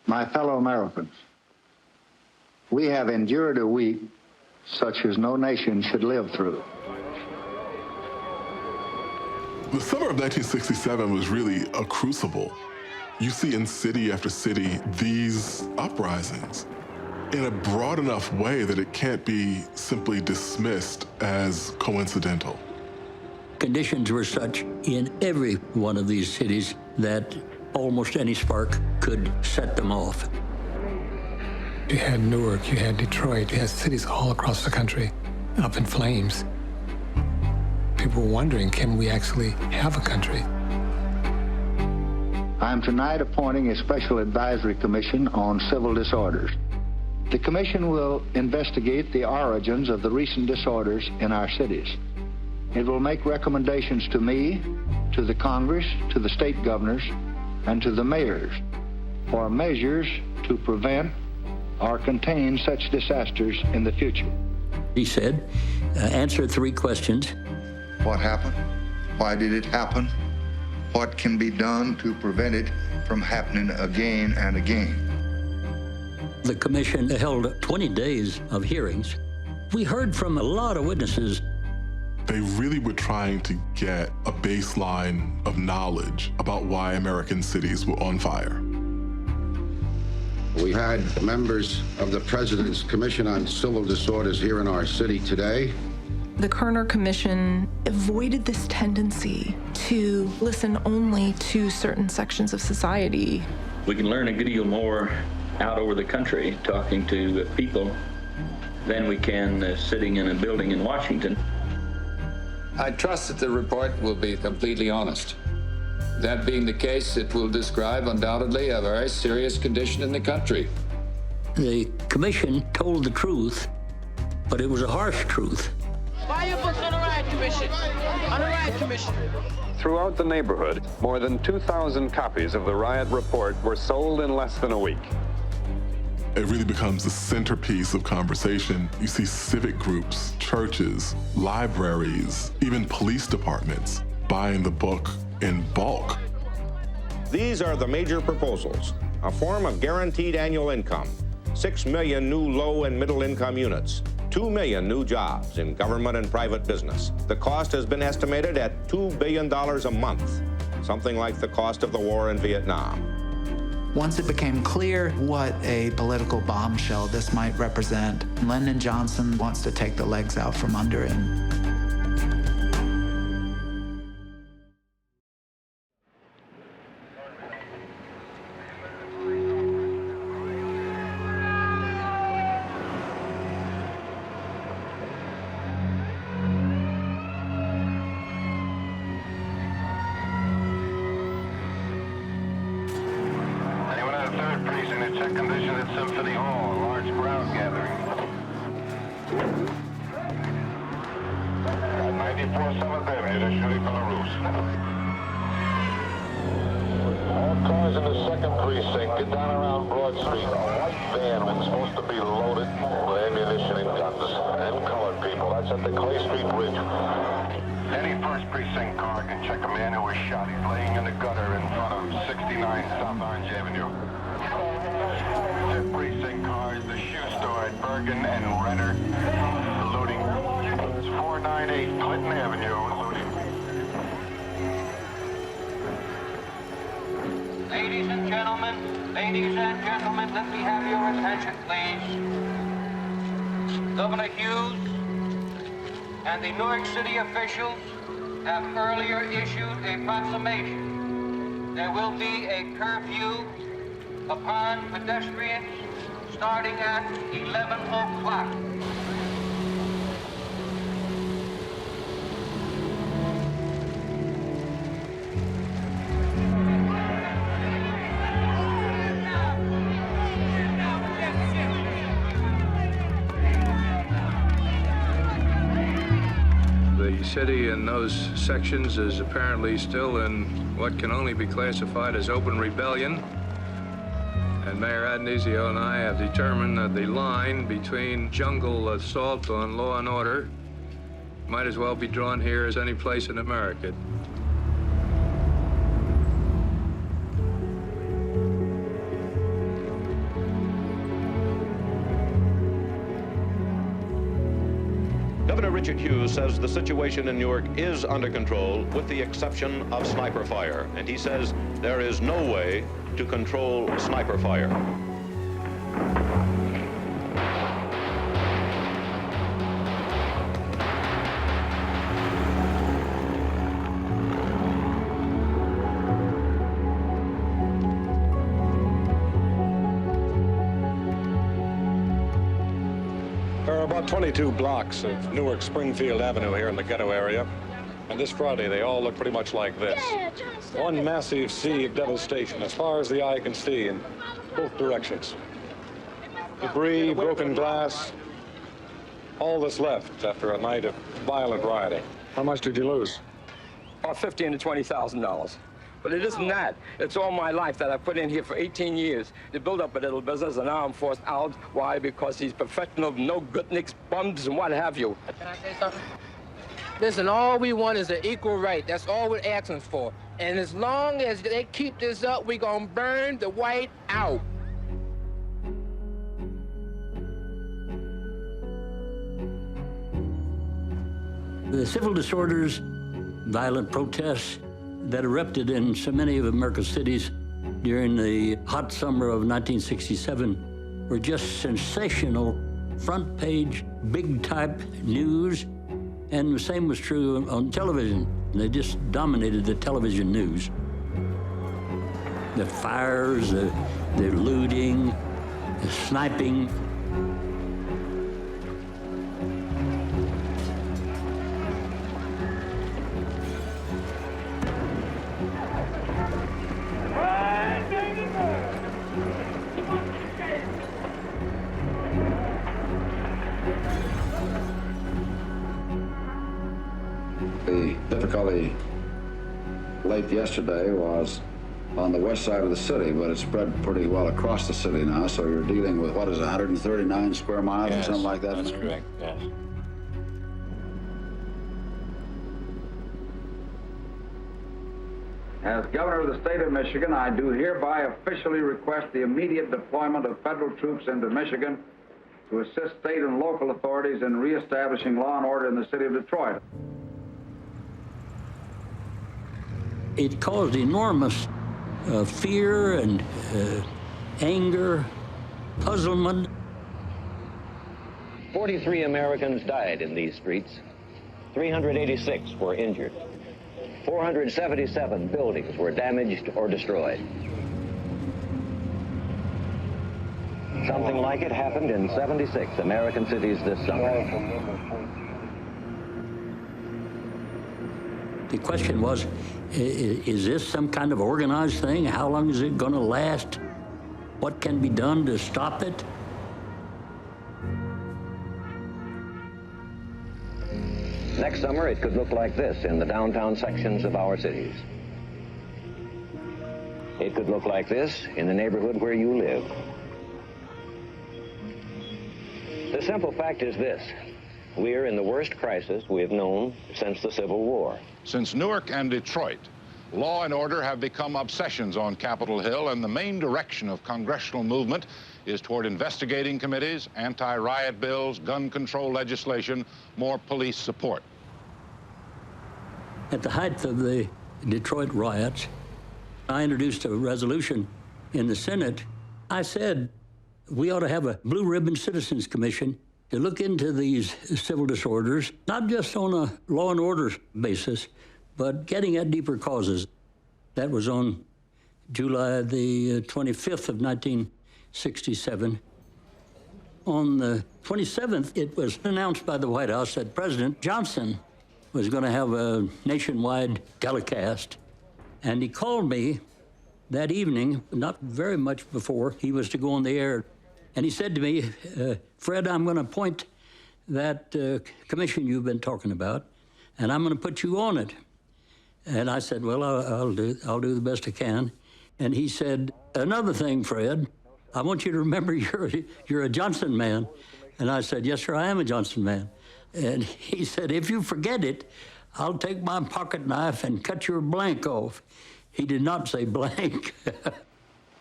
My fellow Americans, we have endured a week such as no nation should live through. The summer of 1967 was really a crucible. You see in city after city these uprisings in a broad enough way that it can't be simply dismissed as coincidental. Conditions were such in every one of these cities that almost any spark could set them off. You had Newark, you had Detroit, you had cities all across the country up in flames. People were wondering, can we actually have a country? I am tonight appointing a special advisory commission on civil disorders. The commission will investigate the origins of the recent disorders in our cities. It will make recommendations to me, to the Congress, to the state governors, and to the mayors for measures to prevent or contain such disasters in the future. He said, answer 3 questions. What happened? Why did it happen? What can be done to prevent it from happening again and again? The commission held 20 days of hearings. We heard from a lot of witnesses. They really were trying to get a baseline of knowledge about why American cities were on fire. We had members of the President's Commission on Civil Disorders here in our city today. The Kerner Commission avoided this tendency to listen only to certain sections of society. We can learn a good deal more out over the country talking to people than we can sitting in a building in Washington. I trust that the report will be completely honest. That being the case, it will describe undoubtedly a very serious condition in the country. The commission told the truth, but it was a harsh truth. Buy your books on the Riot Commission. On the Riot Commission. Throughout the neighborhood, more than 2,000 copies of the Riot Report were sold in less than a week. It really becomes the centerpiece of conversation. You see civic groups, churches, libraries, even police departments buying the book in bulk. These are the major proposals. A form of guaranteed annual income, 6 million new low and middle income units, 2 million new jobs in government and private business. The cost has been estimated at $2 billion a month, something like the cost of the war in Vietnam. Once it became clear what a political bombshell this might represent, Lyndon Johnson wants to take the legs out from under him. Ladies and gentlemen, let me have your attention, please. Governor Hughes and the Newark City officials have earlier issued a proclamation. There will be a curfew upon pedestrians starting at 11 o'clock. The city in those sections is apparently still in what can only be classified as open rebellion. And Mayor Addonizio and I have determined that the line between jungle assault on law and order might as well be drawn here as any place in America. Richard Hughes says the situation in Newark is under control with the exception of sniper fire. And he says there is no way to control sniper fire. There are about 22 blocks of Newark Springfield Avenue here in the ghetto area. And this Friday, they all look pretty much like this. One massive sea of devastation as far as the eye can see in both directions. Debris, broken glass, all that's left after a night of violent rioting. How much did you lose? About $15,000 to $20,000. But it isn't that. It's all my life that I put in here for 18 years to build up a little business, and now I'm forced out. Why? Because these professional no-good-nicks, bums, and what have you. Can I say something? Listen, all we want is an equal right. That's all we're asking for. And as long as they keep this up, we're gonna burn the white out. The civil disorders, violent protests that erupted in so many of America's cities during the hot summer of 1967 were just sensational, front page, big type news. And the same was true on television. They just dominated the television news. The fires, the looting, the sniping. The difficulty late yesterday was on the west side of the city, but it spread pretty well across the city now, so you're dealing with, what is it, 139 square miles or something like that? That's correct, yes. As Governor of the State of Michigan, I do hereby officially request the immediate deployment of federal troops into Michigan to assist state and local authorities in reestablishing law and order in the city of Detroit. It caused enormous fear and anger, puzzlement. 43 Americans died in these streets. 386 were injured. 477 buildings were damaged or destroyed. Something like it happened in 76 American cities this summer. The question was, is this some kind of organized thing? How long is it going to last? What can be done to stop it? Next summer, it could look like this in the downtown sections of our cities. It could look like this in the neighborhood where you live. The simple fact is this: we're in the worst crisis we have known since the Civil War. Since Newark and Detroit, law and order have become obsessions on Capitol Hill, and the main direction of congressional movement is toward investigating committees, anti-riot bills, gun control legislation, more police support. At the height of the Detroit riots, I introduced a resolution in the Senate. I said we ought to have a Blue Ribbon Citizens Commission to look into these civil disorders, not just on a law and order basis, but getting at deeper causes. That was on July the 25th of 1967. On the 27th, it was announced by the White House that President Johnson was going to have a nationwide telecast. And he called me that evening, not very much before he was to go on the air. And he said to me, Fred, I'm going to appoint that commission you've been talking about, and I'm going to put you on it. And I said, well, I'll do the best I can. And he said, another thing, Fred, I want you to remember you're a Johnson man. And I said, yes, sir, I am a Johnson man. And he said, if you forget it, I'll take my pocket knife and cut your blank off. He did not say blank.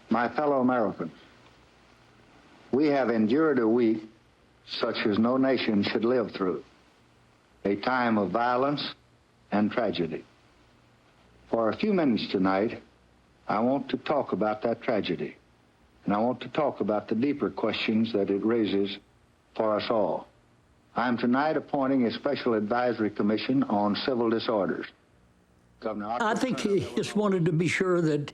My fellow Americans, we have endured a week such as no nation should live through. a time of violence and tragedy. For a few minutes tonight, I want to talk about that tragedy, and I want to talk about the deeper questions that it raises for us all. I am tonight appointing a special advisory commission on civil disorders. I think he just wanted to be sure that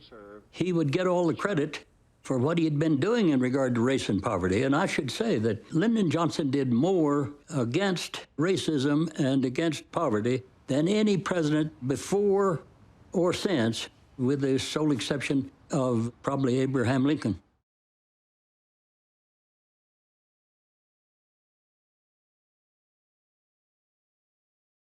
he would get all the credit for what he had been doing in regard to race and poverty. And I should say that Lyndon Johnson did more against racism and against poverty than any president before or since, with the sole exception of probably Abraham Lincoln.